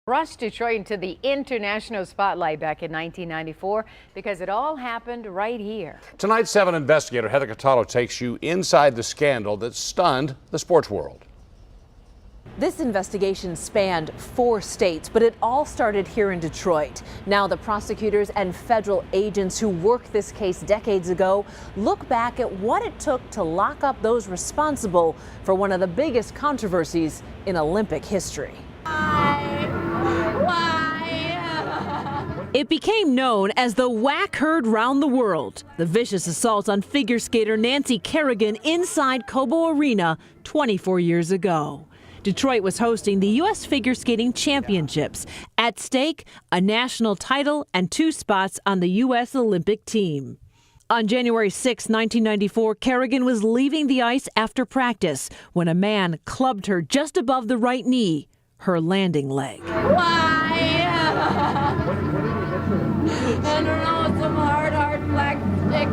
Thrust Detroit into the international spotlight back in 1994 because it all happened right here. Tonight, 7 investigator Heather Catallo takes you inside the scandal that stunned the sports world. This investigation spanned 4 states, but it all started here in Detroit. Now the prosecutors and federal agents who worked this case decades ago look back at what it took to lock up those responsible for one of the biggest controversies in Olympic history. It became known as the whack heard round the world, the vicious assault on figure skater Nancy Kerrigan inside Cobo Arena 24 years ago. Detroit was hosting the U.S. Figure Skating Championships. At stake, a national title and 2 spots on the U.S. Olympic team. On January 6, 1994, Kerrigan was leaving the ice after practice when a man clubbed her just above the right knee, her landing leg. Why? I don't know, some hard black stick.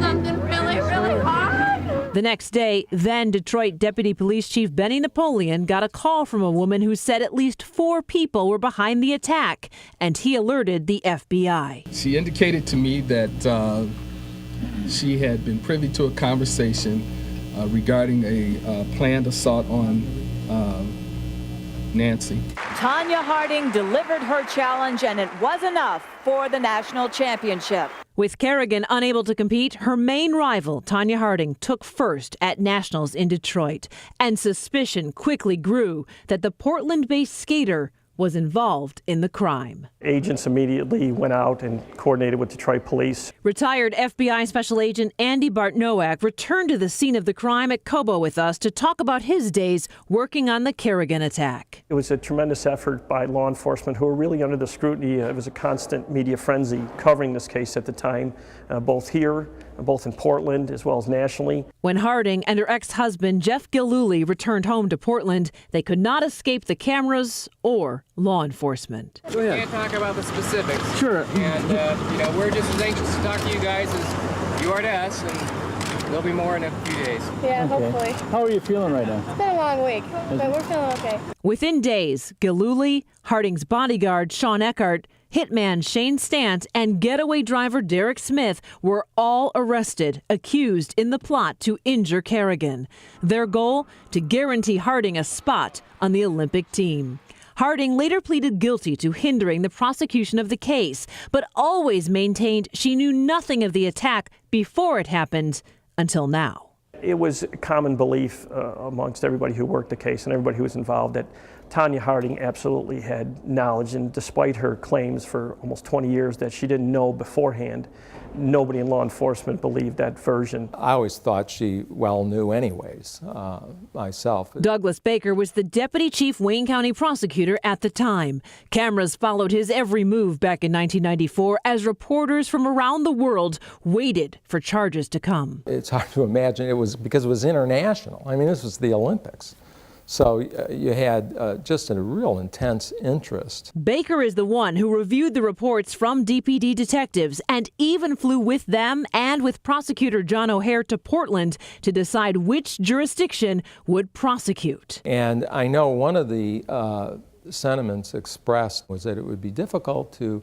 Something really hard. The next day, then Detroit Deputy Police Chief Benny Napoleon got a call from a woman who said at least 4 people were behind the attack, and he alerted the FBI. She indicated to me that she had been privy to a conversation regarding a planned assault on Nancy. Tanya Harding delivered her challenge, and it was enough for the national championship. With Kerrigan unable to compete, her main rival, Tanya Harding, took first at Nationals in Detroit. And suspicion quickly grew that the Portland-based skater was involved in the crime. Agents immediately went out and coordinated with Detroit police. Retired FBI Special Agent Andy Bartnoak returned to the scene of the crime at Cobo with us to talk about his days working on the Kerrigan attack. It was a tremendous effort by law enforcement who were really under the scrutiny. It was a constant media frenzy covering this case at the time, both here, both in Portland as well as nationally. When Harding and her ex-husband Jeff Gillooly returned home to Portland, they could not escape the cameras or law enforcement. We can't talk about the specifics. Sure. And, we're just as anxious to talk to you guys as you are to us, and there'll be more in a few days. Yeah, hopefully. How are you feeling right now? It's been a long week, but we're feeling okay. Within days, Gillooly, Harding's bodyguard Sean Eckhart, hitman Shane Stant, and getaway driver Derek Smith were all arrested, accused in the plot to injure Kerrigan. Their goal? To guarantee Harding a spot on the Olympic team. Harding later pleaded guilty to hindering the prosecution of the case, but always maintained she knew nothing of the attack before it happened until now. It was a common belief amongst everybody who worked the case and everybody who was involved that Tanya Harding absolutely had knowledge, and despite her claims for almost 20 years that she didn't know beforehand, nobody in law enforcement believed that version. I always thought she well knew anyways, myself. Douglas Baker was the deputy chief Wayne County prosecutor at the time. Cameras followed his every move back in 1994 as reporters from around the world waited for charges to come. It's hard to imagine. It was because it was international. I mean, this was the Olympics. So you had just a real intense interest. Baker is the one who reviewed the reports from DPD detectives and even flew with them and with prosecutor John O'Hare to Portland to decide which jurisdiction would prosecute. And I know one of the sentiments expressed was that it would be difficult to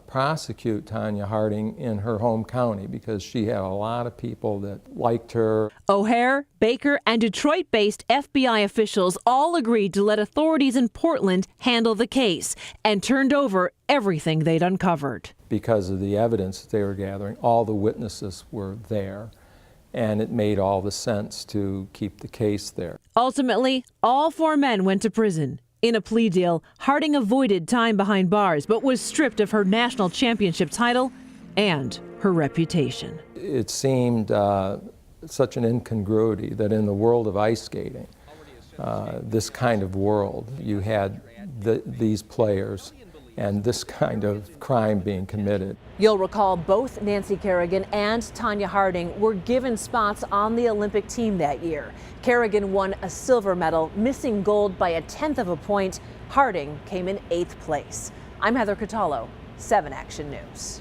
prosecute Tanya Harding in her home county because she had a lot of people that liked her. O'Hare, Baker, and Detroit-based FBI officials all agreed to let authorities in Portland handle the case and turned over everything they'd uncovered. Because of the evidence that they were gathering, all the witnesses were there, and it made all the sense to keep the case there. Ultimately, all 4 men went to prison. In a plea deal, Harding avoided time behind bars, but was stripped of her national championship title and her reputation. It seemed such an incongruity that in the world of ice skating, this kind of world, you had these players and this kind of crime being committed. You'll recall both Nancy Kerrigan and Tanya Harding were given spots on the Olympic team that year. Kerrigan won a silver medal, missing gold by 1/10 of a point. Harding came in 8th place. I'm Heather Catallo, 7 Action News.